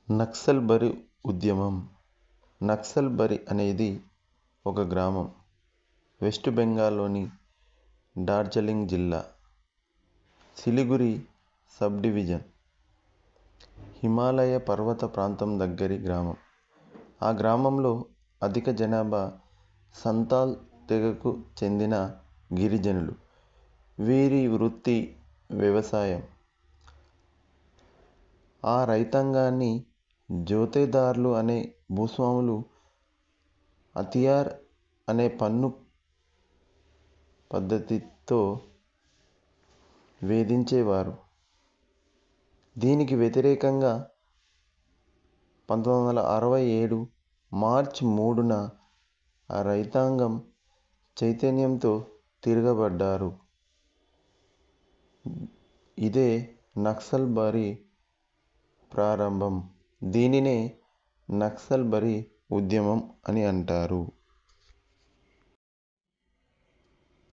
నక్సల్బరీ ఉద్యమం. నక్సల్బరీ అనేది ఒక గ్రామం, వెస్ట్ బెంగాల్లోని డార్జిలింగ్ జిల్లా, సిలిగురి సబ్ డివిజన్, హిమాలయ పర్వత ప్రాంతం దగ్గరి గ్రామం. ఆ గ్రామంలో అధిక జనాభా సంతాల్ తెగకు చెందిన గిరిజనులు. వీరి వృత్తి వ్యవసాయం. ఆ రైతాంగాన్ని జోతేదార్లు అనే భూస్వాములు హథియార్ అనే పన్ను పద్ధతితో వేధించేవారు. దీనికి వ్యతిరేకంగా 1967 మార్చి 3న ఆ రైతాంగం చైతన్యంతో తిరగబడ్డారు. ఇదే నక్సల్బరీ ప్రారంభం. దీనినే నక్సల్బరీ ఉద్యమం అని అంటారు.